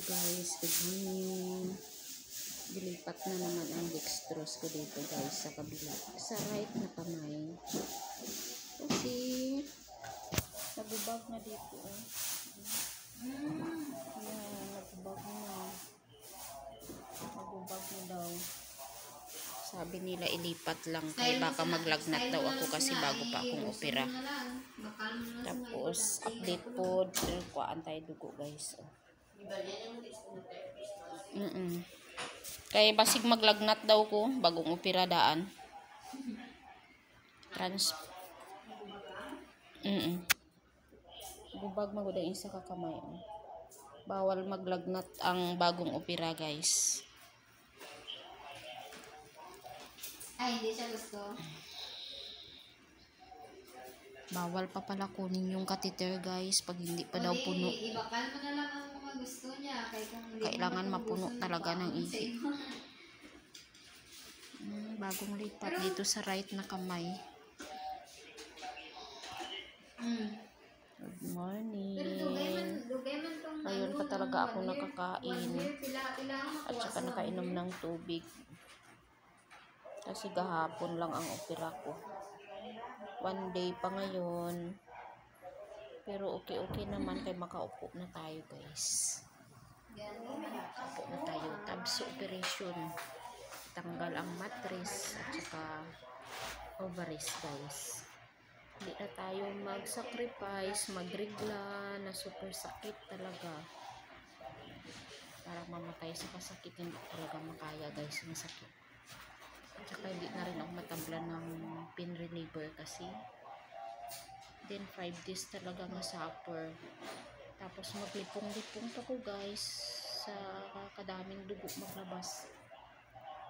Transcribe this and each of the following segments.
guys, good morning. Dilipat na naman ang dextrose ko dito guys sa kabila, sa right na kamay. Kasi nagubag na dito. Ayan, nagubag na. Nagubag na daw. Sabi nila ilipat lang kay baka maglagnat daw ako kasi bago pa akong opera. Tapos update po, kuhaan tayo dugo guys. Kaya basig maglagnat daw ko bagong opera daan. Gubag magud ang isa ka kamay. Bawal maglagnat ang bagong opera guys. Ay, hindi siya gusto. Bawal pa pala kunin yung catheter guys pag hindi pa daw puno. Ibakal mo na lang ang mga gusto niya. Kailangan mapuno talaga ng ihi. Bagong lipat dito sa right na kamay. Good morning. Ngayon pa talaga ako nakakain. At saka nakainom ng tubig. Kasi gahapon lang ang opera ko. 1 day pa ngayon. Pero okay naman kay makaupo na tayo guys. Upo na tayo. Tabs operation. Tanggal ang mattress at saka ovaries guys. Hindi na tayo mag-sacrifice, magregla na super sakit talaga. Para mamatay sa kasakit, hindi talaga makaya guys ang sakit. At saka hindi na rin ako matabla ng pain reliever kasi then 5 days talaga ma-suffer. Tapos maglipong-lipong pa ko guys sa kadaming dugo maglabas.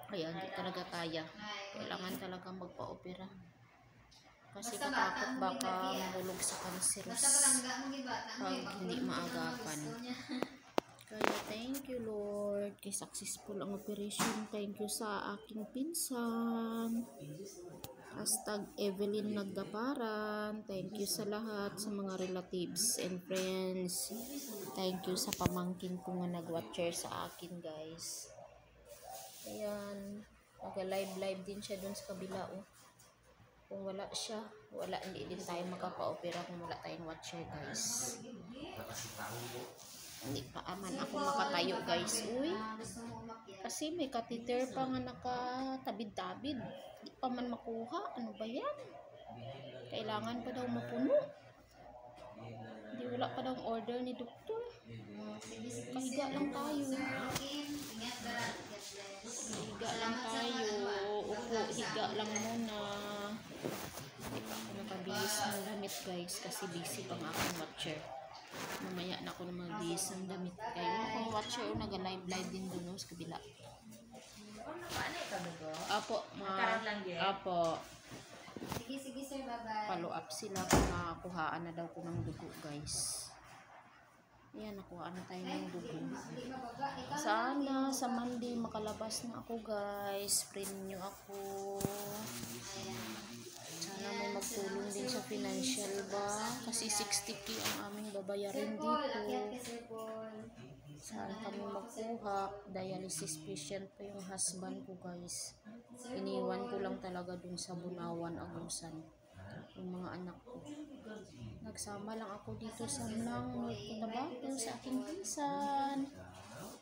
Kaya hindi talaga kaya. Kailangan talaga magpa-opera. Kasi katakot baka mahulog sa cancerous pag hindi maagapan. Kaya thank you Lord. Kay successful ang operation. Thank you sa aking pinsan. #Evelyn Nagdaparan. Thank you sa lahat sa mga relatives and friends. Thank you sa pamangkin ko nga nag-watcher sa akin guys. Ayan. Nag-live din siya dun sa kabila oh. Kung wala siya, hindi din tayo makapa-opera kung wala tayong watcher guys. Hindi pa aman ako makatayo guys. Uy, kasi may catheter pa nga nakatabid-tabid. Hindi pa man makuha. Ano ba yan? Kailangan pa daw mapuno. Hindi, wala pa daw order ni doktor. Kahiga lang tayo. Higa lang tayo. Upo, higa lang muna. Hindi pa ako nakabihis ng damit guys kasi busy pang akong watcher. Mamaya na ako na magbihis ng damit kayo. Akong watcher o nag-live din dun sa kabila. Apo, apo. Sige sir, bye-bye. Follow up sila kung makakuhaan na daw ko ng dugo guys. Ayan, nakuha na tayo ng dugo. Sana sa Monday makalabas na ako guys. Friend nyo ako. Sana may magtulong din sa financial ba? Kasi 60k ang aming babayarin dito. Saan kami magkuha? Dialysis patient pa yung husband ko guys. Iniwan ko lang talaga dun sa Bunawan, Agusan. Yung mga anak ko. Nagsama lang ako dito sa North Cotabato sa aking pinsan.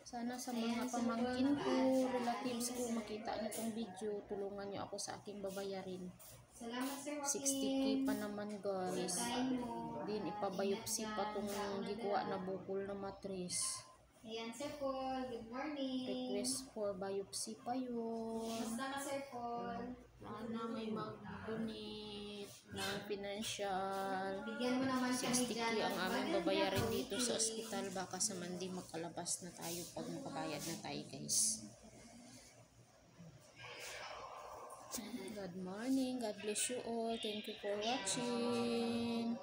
Sana sa mga pamangkin ko, relatives ko, makita niyo tong video, tulungan niyo ako sa aking babayarin. 60k pa naman guys. Din ipabiopsy pa tong gikuha na bukol na mattress. Ayan sir Paul, good morning. Request for biopsy pa yun. Basta ka sir Paul. Sana may mag-donate ng financial. Bigyan mo naman kami 60k dyan. ang aming babayarin dito sa ospital. Baka sa Monday makalabas na tayo pag makabayad na tayo guys. Good morning. God bless you all. Thank you for watching.